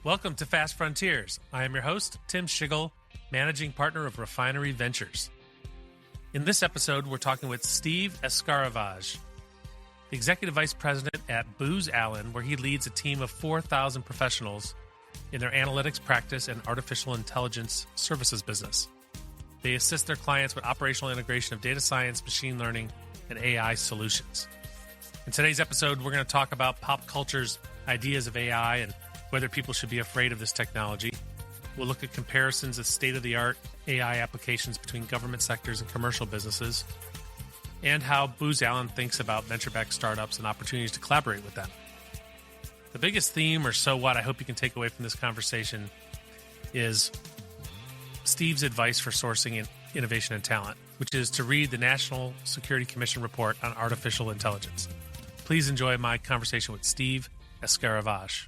Welcome to Fast Frontiers. I am your host, Tim Schigel, Managing Partner of Refinery Ventures. In this episode, we're talking with Steve Escaravage, the Executive Vice President at Booz Allen, where he leads a team of 4,000 professionals in their analytics practice and artificial intelligence services business. They assist their clients with operational integration of data science, machine learning, and AI solutions. In today's episode, we're going to talk about pop culture's ideas of AI and whether people should be afraid of this technology. We'll look at comparisons of state-of-the-art AI applications between government sectors and commercial businesses, and how Booz Allen thinks about venture-backed startups and opportunities to collaborate with them. The biggest theme, or so what, I hope you can take away from this conversation is Steve's advice for sourcing innovation and talent, which is to read the National Security Commission report on artificial intelligence. Please enjoy my conversation with Steve Escaravage.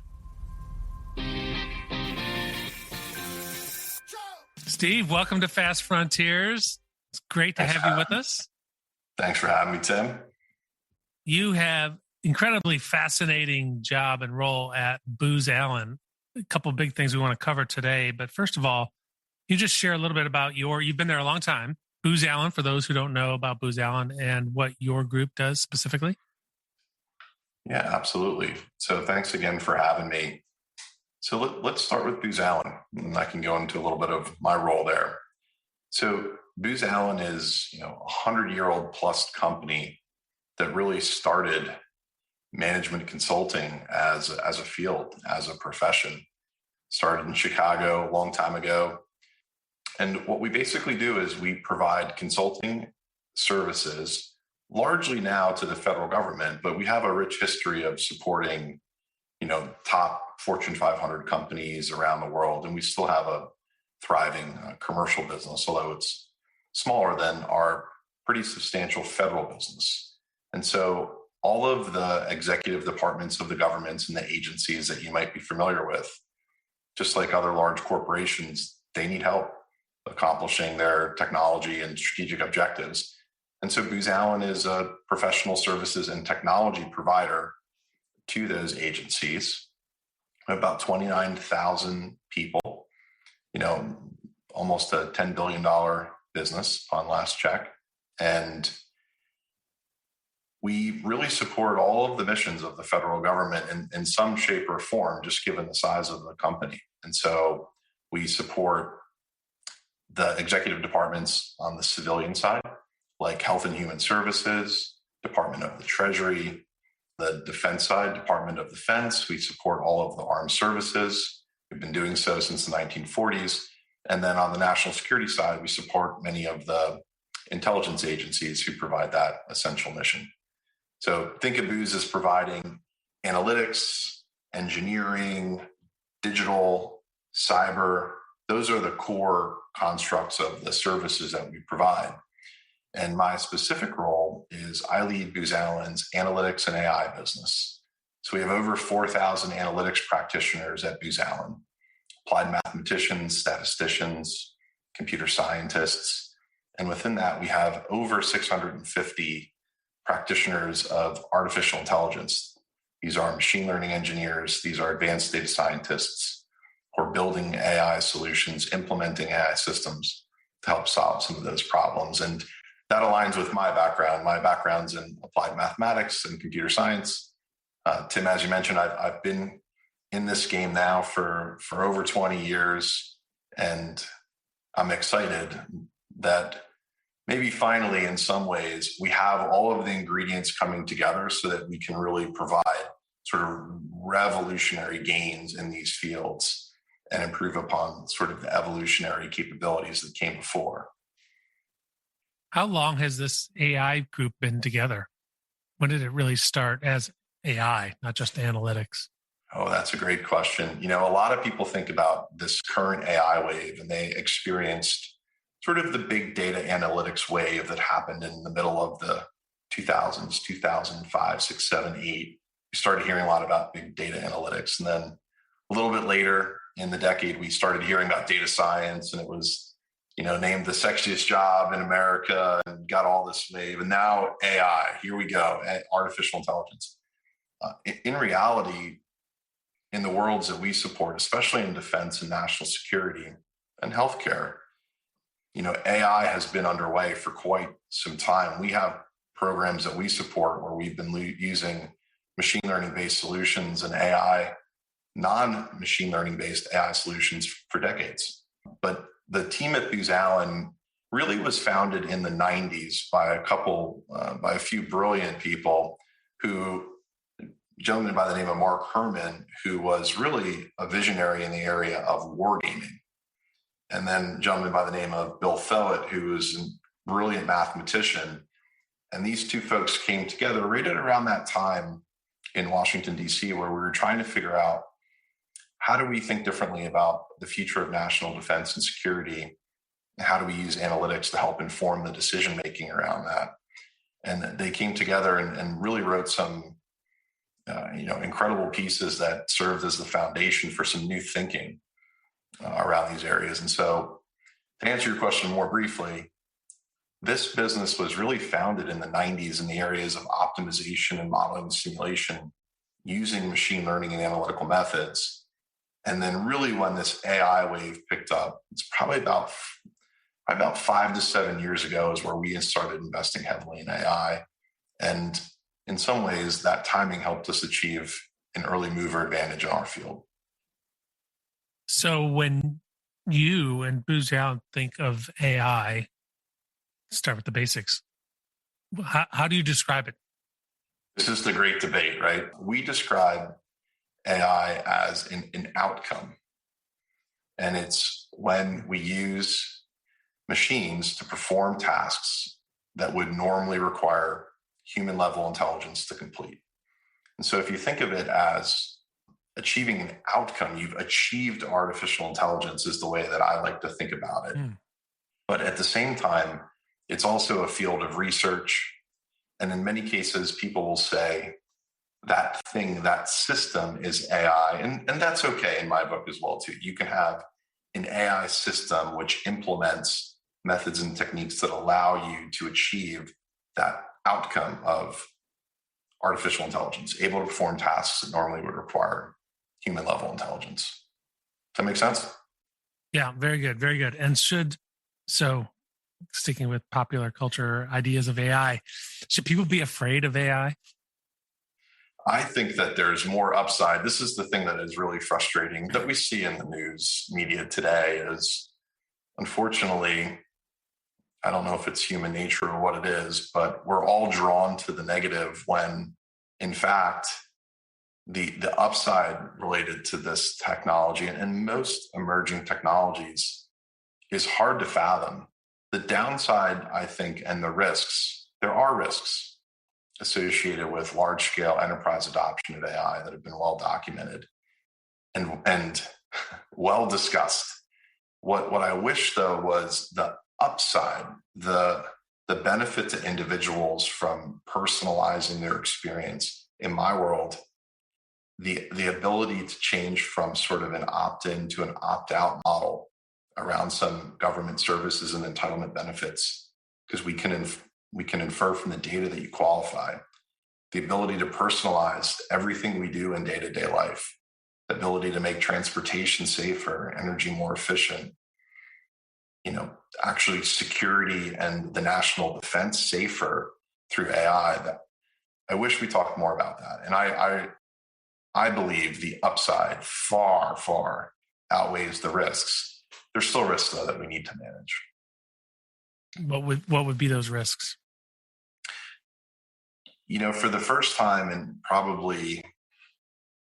Steve, welcome to Fast Frontiers. It's great to have you with us. Thanks for having me, Tim. You have incredibly fascinating job and role at Booz Allen. A couple of big things we want to cover today. But first of all, you just share a little bit about you've been there a long time, Booz Allen, for those who don't know about Booz Allen and what your group does specifically. Yeah, absolutely. So thanks again for having me. So let's start with Booz Allen, and I can go into a little bit of my role there. So Booz Allen is, a 100-year-old plus company that really started management consulting as a field, as a profession. Started in Chicago a long time ago. And what we basically do is we provide consulting services largely now to the federal government, but we have a rich history of supporting, top Fortune 500 companies around the world. And we still have a thriving commercial business, although it's smaller than our pretty substantial federal business. And so all of the executive departments of the governments and the agencies that you might be familiar with, just like other large corporations, they need help accomplishing their technology and strategic objectives. And so Booz Allen is a professional services and technology provider to those agencies. About 29,000 people, almost a $10 billion business on last check. And we really support all of the missions of the federal government in some shape or form, just given the size of the company. And so we support the executive departments on the civilian side, like Health and Human Services, Department of the Treasury, the defense side, Department of Defense. We support all of the armed services. We've been doing so since the 1940s. And then on the national security side, we support many of the intelligence agencies who provide that essential mission. So think of Booz as providing analytics, engineering, digital, cyber. Those are the core constructs of the services that we provide. And my specific role is I lead Booz Allen's analytics and AI business. So we have over 4,000 analytics practitioners at Booz Allen, applied mathematicians, statisticians, computer scientists. And within that, we have over 650 practitioners of artificial intelligence. These are machine learning engineers. These are advanced data scientists who are building AI solutions, implementing AI systems to help solve some of those problems. And that aligns with my background. My background's in applied mathematics and computer science. Tim, as you mentioned, I've been in this game now for over 20 years, and I'm excited that maybe finally, in some ways, we have all of the ingredients coming together so that we can really provide sort of revolutionary gains in these fields and improve upon sort of the evolutionary capabilities that came before. How long has this AI group been together? When did it really start as AI, not just analytics? Oh, that's a great question. A lot of people think about this current AI wave, and they experienced sort of the big data analytics wave that happened in the middle of the 2000s, 2005, 6, 7, 8. We started hearing a lot about big data analytics. And then a little bit later in the decade, we started hearing about data science, and it was named the sexiest job in America and got all this wave. And now AI, here we go, artificial intelligence. In reality, in the worlds that we support, especially in defense and national security and healthcare, AI has been underway for quite some time. We have programs that we support where we've been using machine learning based solutions and AI, non-machine learning based AI solutions for decades. But the team at Booz Allen really was founded in the 90s by a few brilliant people a gentleman by the name of Mark Herman, who was really a visionary in the area of wargaming. And then a gentleman by the name of Bill Fellett, who was a brilliant mathematician. And these two folks came together right at around that time in Washington, D.C., where we were trying to figure out how do we think differently about the future of national defense and security, and how do we use analytics to help inform the decision-making around that. And they came together and really wrote some incredible pieces that served as the foundation for some new thinking around these areas. And so to answer your question more briefly, this business was really founded in the 90s in the areas of optimization and modeling and simulation using machine learning and analytical methods. And then really when this AI wave picked up, it's probably about 5 to 7 years ago is where we started investing heavily in AI. And in some ways, that timing helped us achieve an early mover advantage in our field. So when you and Booz Allen think of AI, start with the basics. How do you describe it? This is the great debate, right? We describe AI as an outcome. And it's when we use machines to perform tasks that would normally require human level intelligence to complete. And so if you think of it as achieving an outcome, you've achieved artificial intelligence is the way that I like to think about it. But at the same time, it's also a field of research. And in many cases, people will say that thing, that system is AI. And that's okay in my book as well, too. You can have an AI system which implements methods and techniques that allow you to achieve that outcome of artificial intelligence, able to perform tasks that normally would require human level intelligence. Does that make sense? Yeah, very good. Very good. And so sticking with popular culture ideas of AI, should people be afraid of AI? I think that there's more upside. This is the thing that is really frustrating that we see in the news media today is, unfortunately, I don't know if it's human nature or what it is, but we're all drawn to the negative when, in fact, the upside related to this technology and most emerging technologies is hard to fathom. The downside, I think, and the risks, there are risks associated with large-scale enterprise adoption of AI that have been well documented and well discussed. What I wish, though, was the upside, the benefit to individuals from personalizing their experience. In my world, the ability to change from sort of an opt-in to an opt-out model around some government services and entitlement benefits, because we can infer from the data that you qualify, the ability to personalize everything we do in day-to-day life, the ability to make transportation safer, energy more efficient, actually security and the national defense safer through AI. That I wish we talked more about that. And I believe the upside far, far outweighs the risks. There's still risks, though, that we need to manage. What would be those risks? For the first time in probably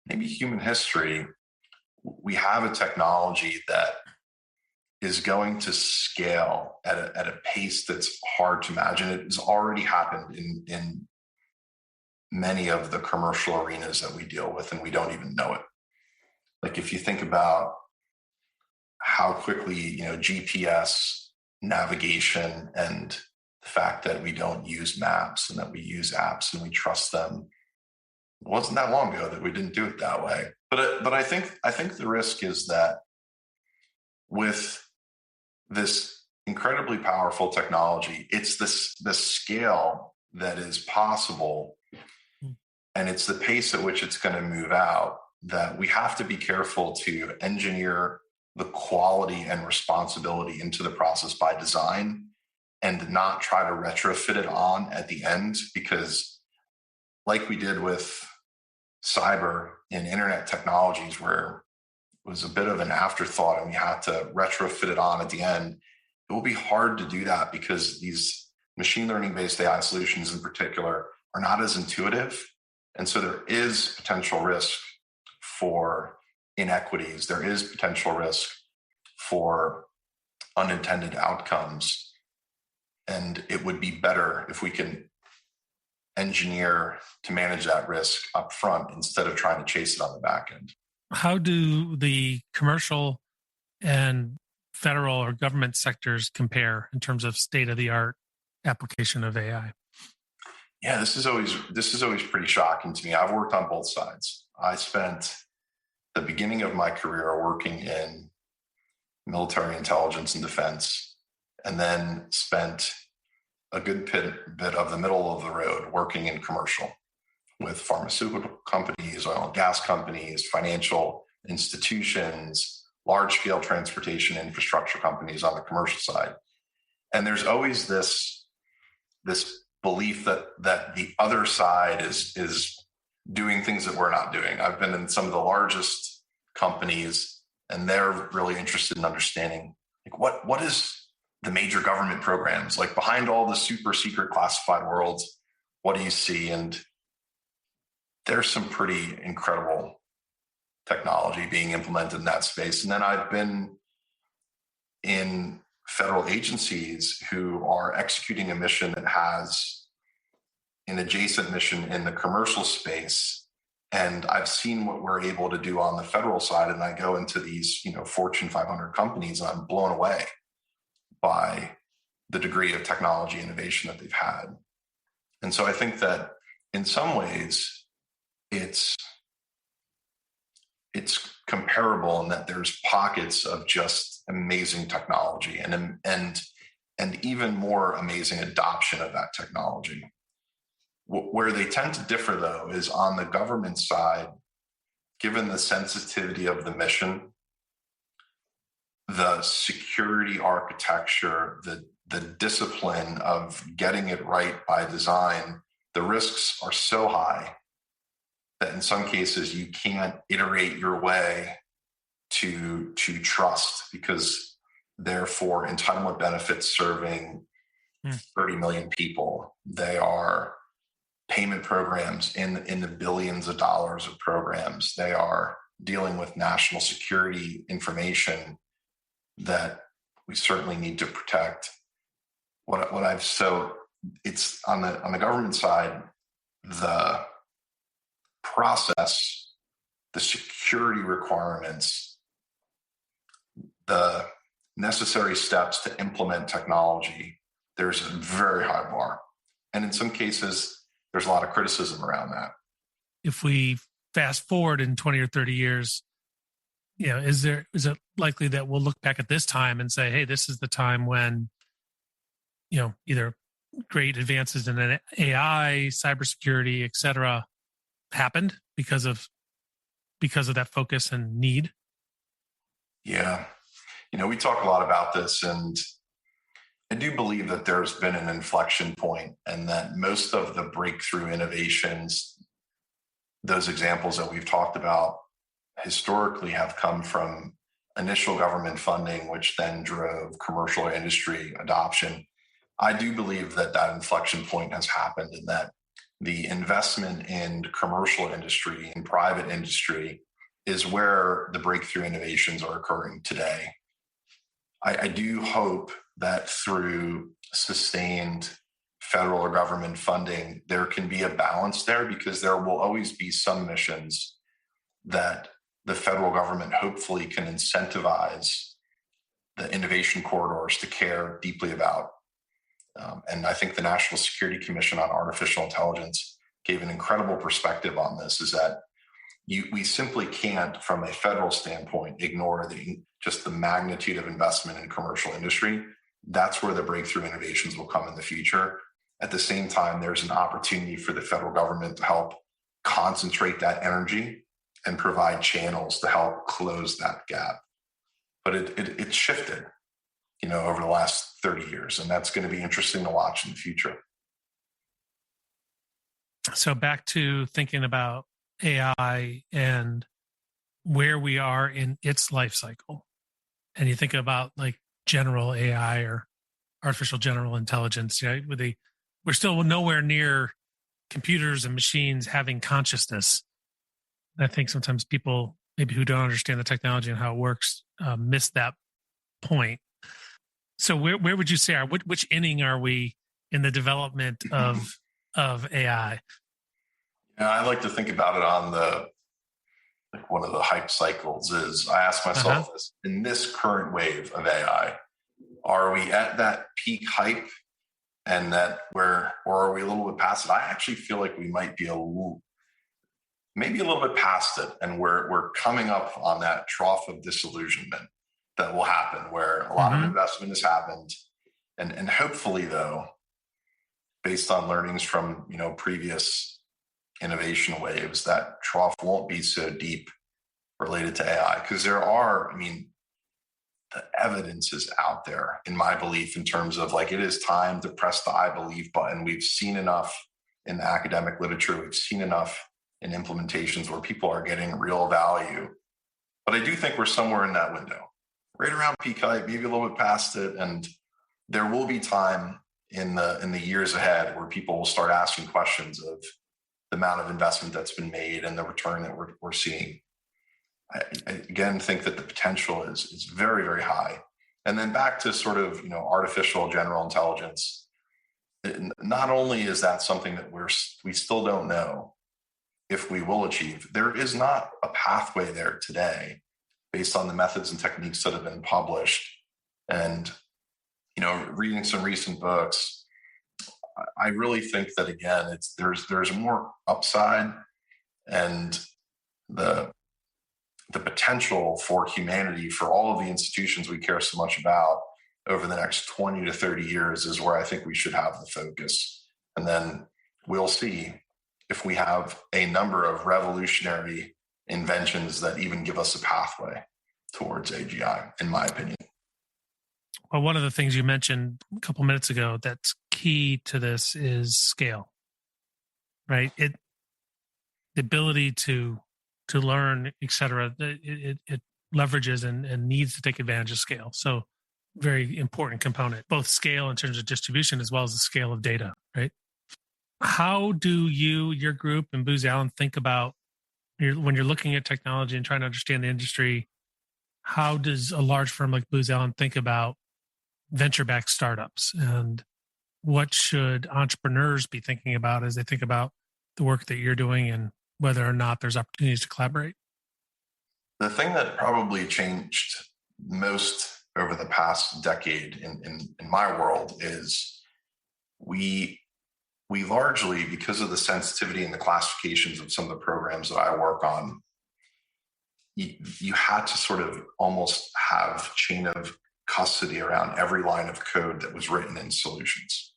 maybe human history, we have a technology that is going to scale at a pace that's hard to imagine. It has already happened in many of the commercial arenas that we deal with, and we don't even know it. Like if you think about how quickly, GPS navigation and the fact that we don't use maps and that we use apps and we trust them, it wasn't that long ago that we didn't do it that way. But I think the risk is that with this incredibly powerful technology, it's the scale that is possible, and it's the pace at which it's going to move out that we have to be careful to engineer the quality and responsibility into the process by design and not try to retrofit it on at the end, because like we did with cyber and internet technologies, where it was a bit of an afterthought and we had to retrofit it on at the end, it will be hard to do that because these machine learning based AI solutions in particular are not as intuitive. And so there is potential risk for inequities. There is potential risk for unintended outcomes. And it would be better if we can engineer to manage that risk up front instead of trying to chase it on the back end. How do the commercial and federal or government sectors compare in terms of state-of-the-art application of AI? Yeah, this is always pretty shocking to me. I've worked on both sides. I spent the beginning of my career working in military intelligence and defense, and then spent a good bit of the middle of the road working in commercial with pharmaceutical companies, oil and gas companies, financial institutions, large-scale transportation infrastructure companies on the commercial side. And there's always this belief that the other side is doing things that we're not doing. I've been in some of the largest companies, and they're really interested in understanding like what is the major government programs, like behind all the super secret classified worlds, what do you see? And there's some pretty incredible technology being implemented in that space. And then I've been in federal agencies who are executing a mission that has an adjacent mission in the commercial space. And I've seen what we're able to do on the federal side. And I go into these, Fortune 500 companies, and I'm blown away by the degree of technology innovation that they've had. And so I think that in some ways it's comparable in that there's pockets of just amazing technology and even more amazing adoption of that technology. Where they tend to differ, though, is on the government side. Given the sensitivity of the mission, the security architecture, the discipline of getting it right by design, the risks are so high that in some cases you can't iterate your way to trust, because therefore entitlement benefits serving 30 million people. They are payment programs in the billions of dollars of programs. They are dealing with national security information that we certainly need to protect. So it's on the government side, the process, the security requirements, the necessary steps to implement technology, there's a very high bar. And in some cases, there's a lot of criticism around that. If we fast forward in 20 or 30 years, is it likely that we'll look back at this time and say, hey, this is the time when, either great advances in AI, cybersecurity, et cetera, happened because of that focus and need? Yeah. We talk a lot about this, and I do believe that there's been an inflection point, and that most of the breakthrough innovations, those examples that we've talked about historically, have come from initial government funding, which then drove commercial industry adoption. I do believe that inflection point has happened, and that the investment in commercial industry and private industry is where the breakthrough innovations are occurring today. I do hope that through sustained federal or government funding, there can be a balance there, because there will always be some missions that the federal government hopefully can incentivize the innovation corridors to care deeply about. And I think the National Security Commission on Artificial Intelligence gave an incredible perspective on this, is that we simply can't, from a federal standpoint, ignore just the magnitude of investment in commercial industry. That's where the breakthrough innovations will come in the future. At the same time, there's an opportunity for the federal government to help concentrate that energy and provide channels to help close that gap. But it shifted, over the last 30 years, and that's going to be interesting to watch in the future. So back to thinking about AI and where we are in its life cycle. And you think about like general AI or artificial general intelligence, we're still nowhere near computers and machines having consciousness. I think sometimes people maybe who don't understand the technology and how it works miss that point. So where would you say which inning are we in the development of AI? I like to think about it on one of the hype cycles is I ask myself this, in this current wave of AI, are we at that peak hype and or are we a little bit past it? I actually feel like we might be maybe a little bit past it, and we're coming up on that trough of disillusionment that will happen where a lot of investment has happened. And hopefully, though, based on learnings from previous innovation waves, that trough won't be so deep related to AI, because the evidence is out there, in my belief, in terms of it is time to press the I believe button. We've seen enough in the academic literature. We've seen enough in implementations where people are getting real value. But I do think we're somewhere in that window, right around peak hype, maybe a little bit past it. And there will be time in the years ahead where people will start asking questions of the amount of investment that's been made and the return that we're seeing. I again think that the potential is very, very high. And then back to sort of, artificial general intelligence. Not only is that something that we still don't know if we will achieve, there is not a pathway there today based on the methods and techniques that have been published. And, reading some recent books, I really think that, again, there's more upside, and the potential for humanity, for all of the institutions we care so much about over the next 20 to 30 years is where I think we should have the focus. And then we'll see if we have a number of revolutionary inventions that even give us a pathway towards AGI, in my opinion. Well, one of the things you mentioned a couple minutes ago that's key to this is scale, right? The ability to learn, et cetera, it leverages and needs to take advantage of scale. So very important component, both scale in terms of distribution as well as the scale of data, right? How do your group and Booz Allen think about when you're looking at technology and trying to understand the industry? How does a large firm like Booz Allen think about venture-backed startups, and what should entrepreneurs be thinking about as they think about the work that you're doing and whether or not there's opportunities to collaborate? The thing that probably changed most over the past decade in my world is we largely, because of the sensitivity and the classifications of some of the programs that I work on, you had to sort of almost have chain of custody around every line of code that was written in solutions.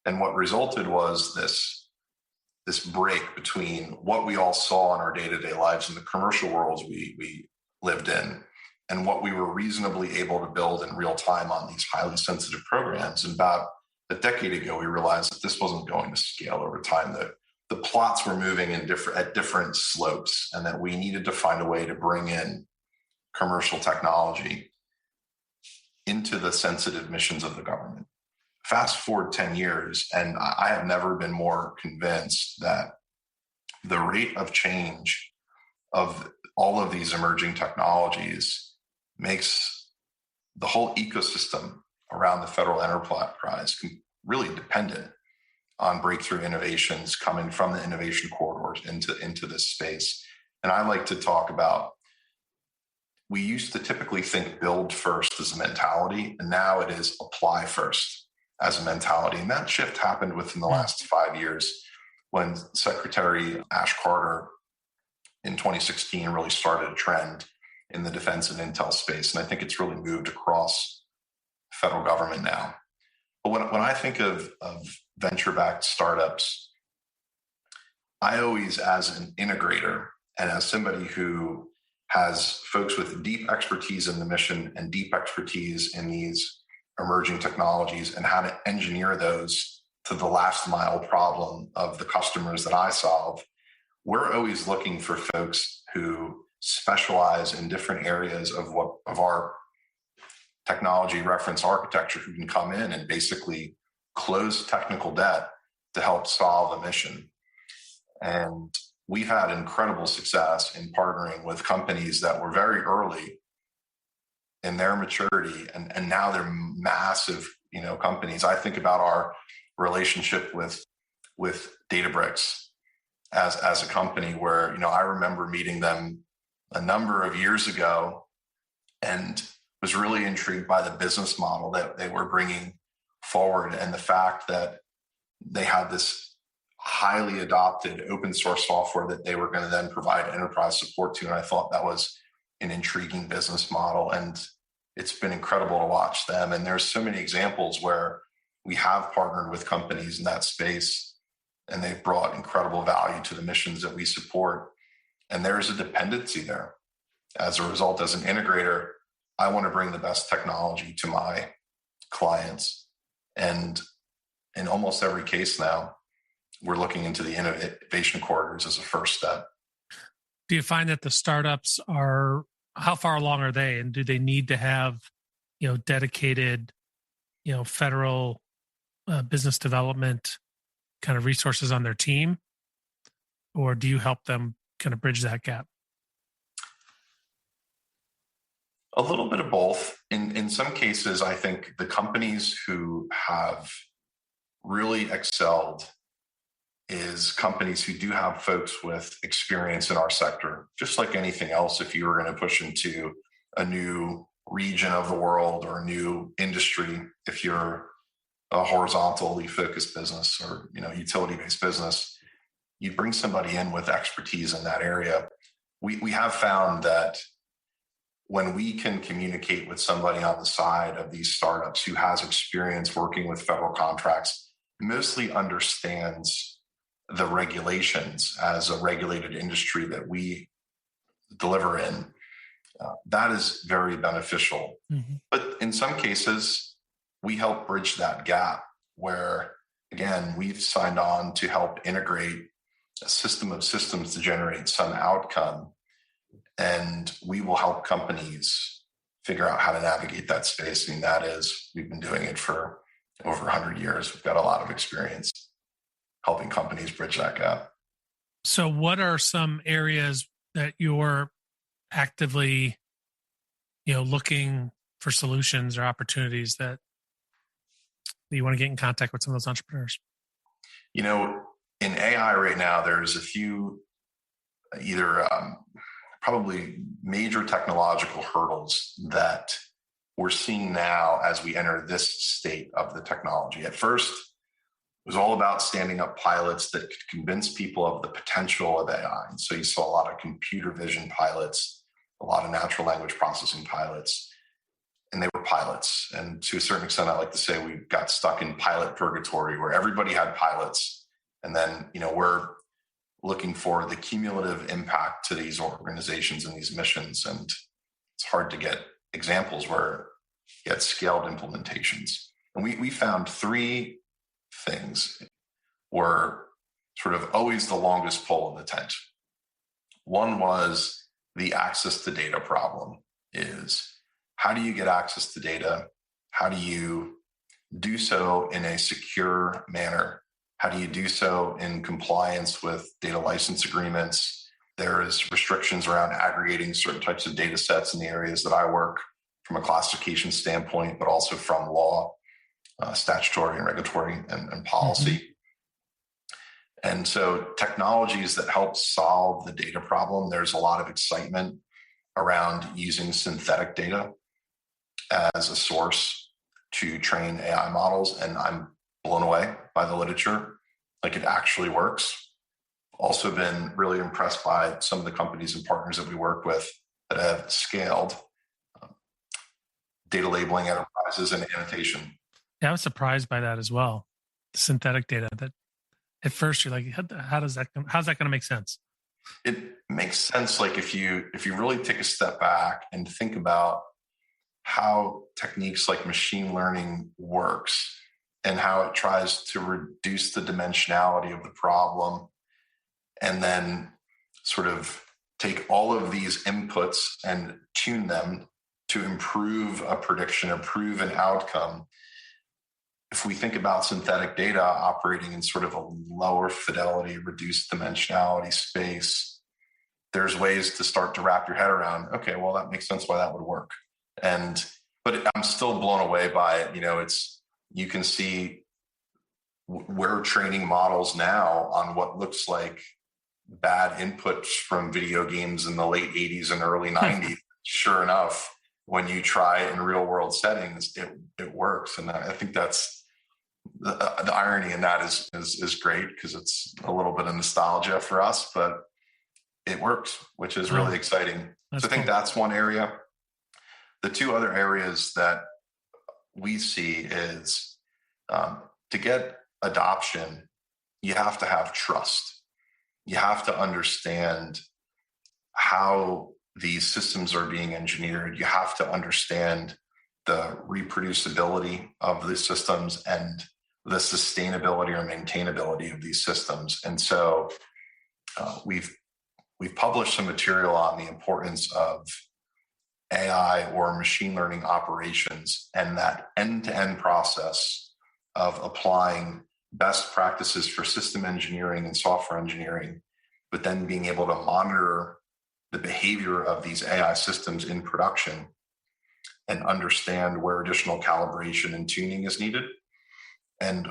And what resulted was this break between what we all saw in our day-to-day lives in the commercial worlds we lived in and what we were reasonably able to build in real time on these highly sensitive programs. And about a decade ago, we realized that this wasn't going to scale over time, that the plots were moving at different slopes, and that we needed to find a way to bring in commercial technology into the sensitive missions of the government. Fast forward 10 years, and I have never been more convinced that the rate of change of all of these emerging technologies makes the whole ecosystem around the federal enterprise really dependent on breakthrough innovations coming from the innovation corridors into this space. And I like to talk about, we used to typically think build first as a mentality, and now it is apply first as a mentality. And that shift happened within the last 5 years when Secretary Ash Carter in 2016 really started a trend in the defense and intel space. And I think it's really moved across federal government now. But when I think of venture-backed startups, I always, as an integrator And as somebody who has folks with deep expertise in the mission and deep expertise in these emerging technologies and how to engineer those to the last mile problem of the customers that I solve, we're always looking for folks who specialize in different areas of our technology reference architecture, who can come in and basically close technical debt to help solve a mission. And we've had incredible success in partnering with companies that were very early in their maturity, and now they're massive, companies. I think about our relationship with Databricks as a company where, I remember meeting them a number of years ago and was really intrigued by the business model that they were bringing forward, and the fact that they had this highly adopted open source software that they were going to then provide enterprise support to. And I thought that was an intriguing business model, and it's been incredible to watch them. And there's so many examples where we have partnered with companies in that space, and they've brought incredible value to the missions that we support. And there's a dependency there. As a result, as an integrator, I want to bring the best technology to my clients. And in almost every case now, we're looking into the innovation corridors as a first step. Do you find that the startups how far along are they? And do they need to have, dedicated, federal business development kind of resources on their team? Or do you help them kind of bridge that gap? A little bit of both. In some cases, I think the companies who have really excelled is companies who do have folks with experience in our sector. Just like anything else, if you were going to push into a new region of the world or a new industry, if you're a horizontally focused business or utility-based business, you bring somebody in with expertise in that area. We have found that when we can communicate with somebody on the side of these startups who has experience working with federal contracts, mostly understands the regulations as a regulated industry that we deliver in, that is very beneficial. Mm-hmm. But in some cases, we help bridge that gap where, again, we've signed on to help integrate a system of systems to generate some outcome. And we will help companies figure out how to navigate that space. And we've been doing it for over 100 years. We've got a lot of experience helping companies bridge that gap. So what are some areas that you're actively, looking for solutions or opportunities that you want to get in contact with some of those entrepreneurs? In AI right now, there's a few either probably major technological hurdles that we're seeing now as we enter this state of the technology. At first, it was all about standing up pilots that could convince people of the potential of AI. And so you saw a lot of computer vision pilots, a lot of natural language processing pilots, and they were pilots. And to a certain extent, I like to say we got stuck in pilot purgatory where everybody had pilots. And then, we're looking for the cumulative impact to these organizations and these missions. And it's hard to get examples where you get scaled implementations. And we found three things were sort of always the longest pole in the tent. One was the access to data problem. Is how do you get access to data? How do you do so in a secure manner? How do you do so in compliance with data license agreements? There is restrictions around aggregating certain types of data sets in the areas that I work from a classification standpoint, but also from law, statutory and regulatory and policy. Mm-hmm. And so technologies that help solve the data problem, there's a lot of excitement around using synthetic data as a source to train AI models. And I'm blown away by the literature. Like, it actually works. Also been really impressed by some of the companies and partners that we work with that have scaled data labeling enterprises and annotation. Yeah, I was surprised by that as well. The synthetic data that at first you're like, how's that going to make sense? It makes sense. Like if you really take a step back and think about how techniques like machine learning works and how it tries to reduce the dimensionality of the problem and then sort of take all of these inputs and tune them to improve a prediction, improve an outcome. If we think about synthetic data operating in sort of a lower fidelity, reduced dimensionality space, there's ways to start to wrap your head around, okay, well, that makes sense why that would work. But I'm still blown away by it. You can see we're training models now on what looks like bad inputs from video games in the late 80s and early 90s. Sure enough, when you try it in real world settings, it works. And I think that's the irony in that is great because it's a little bit of nostalgia for us, but it works, which is really exciting. So I think that's one area. The two other areas that we see is to get adoption, you have to have trust. You have to understand how these systems are being engineered. You have to understand the reproducibility of the systems and the sustainability or maintainability of these systems. And so we've published some material on the importance of AI or machine learning operations and that end-to-end process of applying best practices for system engineering and software engineering, but then being able to monitor the behavior of these AI systems in production and understand where additional calibration and tuning is needed and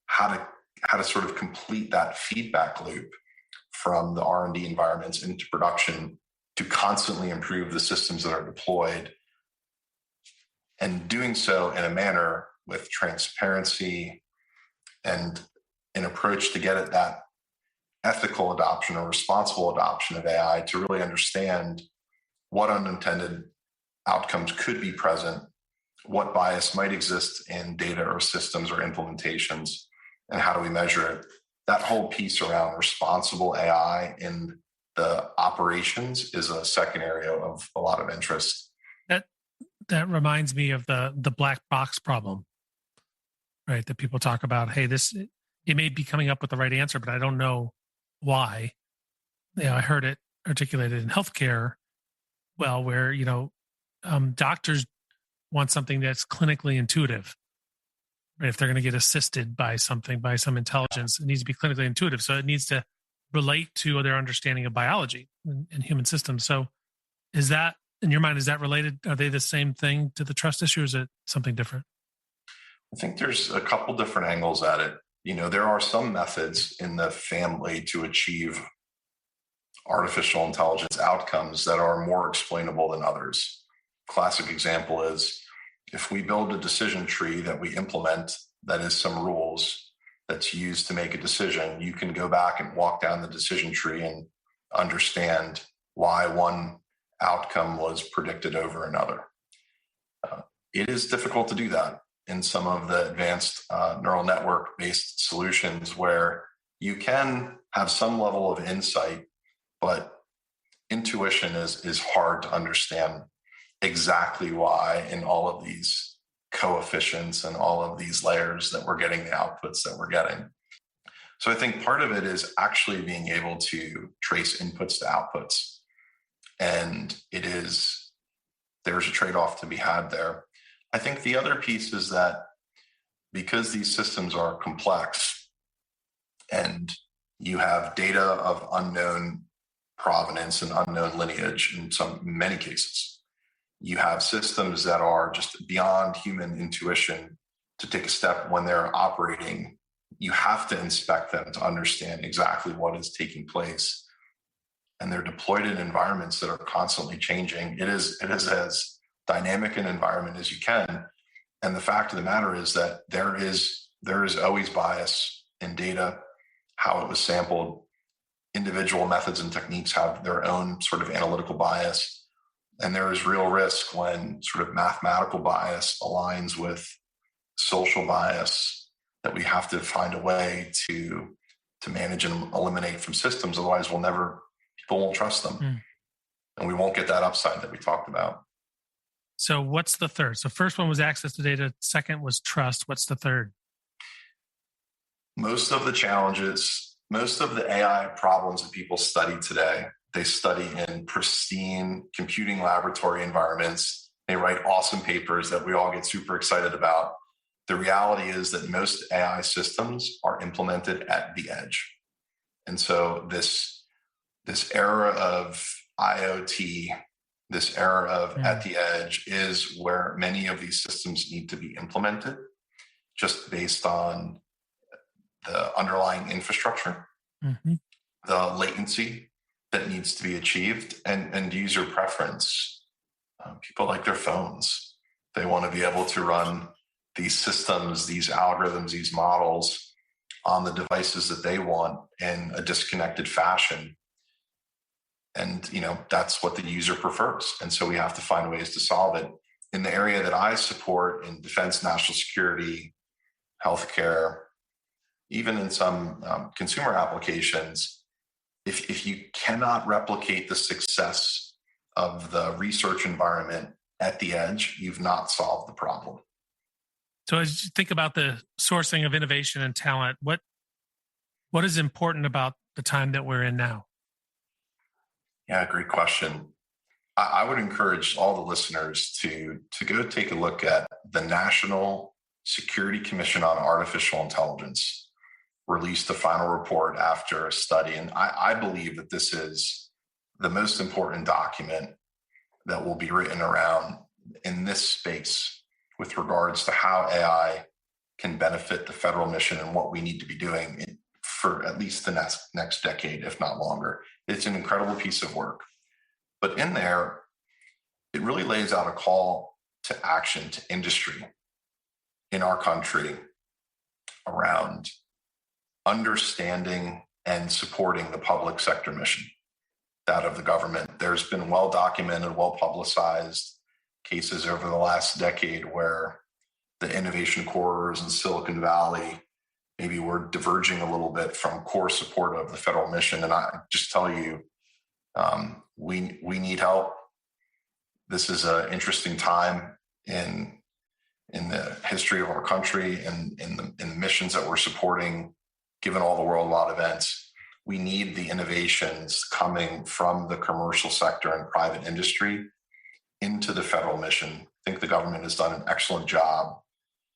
how to sort of complete that feedback loop from the R&D environments into production to constantly improve the systems that are deployed, and doing so in a manner with transparency and an approach to get at that ethical adoption or responsible adoption of AI to really understand what unintended outcomes could be present, what bias might exist in data or systems or implementations, and how do we measure it. That whole piece around responsible AI in the operations is a second area of a lot of interest. That reminds me of the black box problem, right? That people talk about, hey, it may be coming up with the right answer, but I don't know why. I heard it articulated in healthcare, where doctors want something that's clinically intuitive. Right? If they're going to get assisted by something, by some intelligence, it needs to be clinically intuitive. So it needs to relate to their understanding of biology and human systems. So is that, in your mind, is that related? Are they the same thing to the trust issue, or is it something different? I think there's a couple different angles at it. There are some methods in the family to achieve artificial intelligence outcomes that are more explainable than others. Classic example is if we build a decision tree that we implement that is some rules that's used to make a decision, you can go back and walk down the decision tree and understand why one outcome was predicted over another. It is difficult to do that in some of the advanced neural network-based solutions where you can have some level of insight, but intuition is hard to understand exactly why in all of these coefficients and all of these layers that we're getting the outputs that we're getting. So I think part of it is actually being able to trace inputs to outputs. And there's a trade-off to be had there. I think the other piece is that because these systems are complex and you have data of unknown provenance and unknown lineage in many cases, you have systems that are just beyond human intuition to take a step when they're operating. You have to inspect them to understand exactly what is taking place. And they're deployed in environments that are constantly changing. It is as dynamic an environment as you can. And the fact of the matter is that there is always bias in data, how it was sampled. Individual methods and techniques have their own sort of analytical bias. And there is real risk when sort of mathematical bias aligns with social bias that we have to find a way to manage and eliminate from systems. Otherwise, we'll never people won't trust them. And we won't get that upside that we talked about. So what's the third? So first one was access to data. Second was trust. What's the third? Most of the challenges, most of the AI problems that people study today, they study in pristine computing laboratory environments. They write awesome papers that we all get super excited about. The reality is that most AI systems are implemented at the edge. And so this era of IoT, this era of at the edge is where many of these systems need to be implemented, just based on the underlying infrastructure, the latency that needs to be achieved, and user preference. People like their phones. They want to be able to run these systems, these algorithms, these models on the devices that they want in a disconnected fashion. And, that's what the user prefers. And so we have to find ways to solve it. In the area that I support, in defense, national security, healthcare, even in some consumer applications, if you cannot replicate the success of the research environment at the edge, you've not solved the problem. So as you think about the sourcing of innovation and talent, what is important about the time that we're in now? Yeah, great question. I would encourage all the listeners to go take a look at the National Security Commission on Artificial Intelligence released a final report after a study. And I believe that this is the most important document that will be written around in this space with regards to how AI can benefit the federal mission and what we need to be doing for at least the next decade, if not longer. It's an incredible piece of work. But in there, it really lays out a call to action to industry in our country around understanding and supporting the public sector mission, that of the government. There's been well-documented, well-publicized cases over the last decade where the innovation corridors in Silicon Valley maybe we're diverging a little bit from core support of the federal mission. And I just tell you, we need help. This is an interesting time in the history of our country and in the missions that we're supporting, given all the worldwide events. We need the innovations coming from the commercial sector and private industry into the federal mission. I think the government has done an excellent job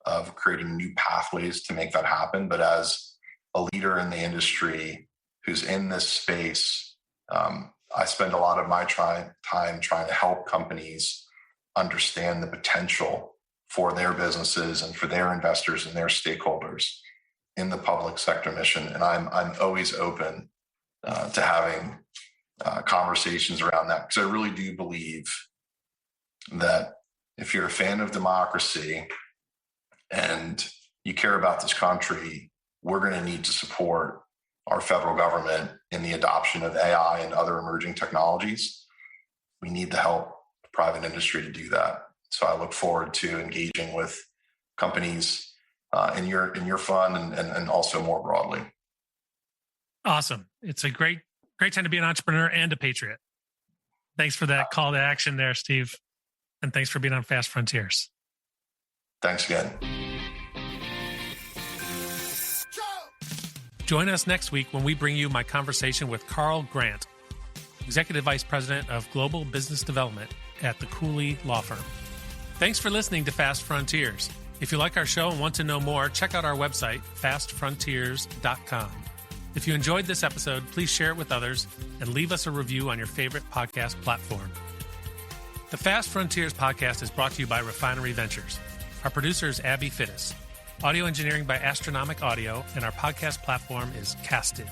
of creating new pathways to make that happen. But as a leader in the industry who's in this space, I spend a lot of my time trying to help companies understand the potential for their businesses and for their investors and their stakeholders in the public sector mission. And I'm always open to having conversations around that, because I really do believe that if you're a fan of democracy and you care about this country, we're going to need to support our federal government in the adoption of AI and other emerging technologies. We need the help of private industry to do that. So I look forward to engaging with companies in your fund and also more broadly. Awesome. It's a great time to be an entrepreneur and a patriot. Thanks for that call to action there, Steve. And thanks for being on Fast Frontiers. Thanks again. Join us next week when we bring you my conversation with Carl Grant, Executive Vice President of Global Business Development at the Cooley Law Firm. Thanks for listening to Fast Frontiers. If you like our show and want to know more, check out our website, fastfrontiers.com. If you enjoyed this episode, please share it with others and leave us a review on your favorite podcast platform. The Fast Frontiers podcast is brought to you by Refinery Ventures. Our producer is Abby Fittis. Audio engineering by Astronomic Audio, and our podcast platform is Casted.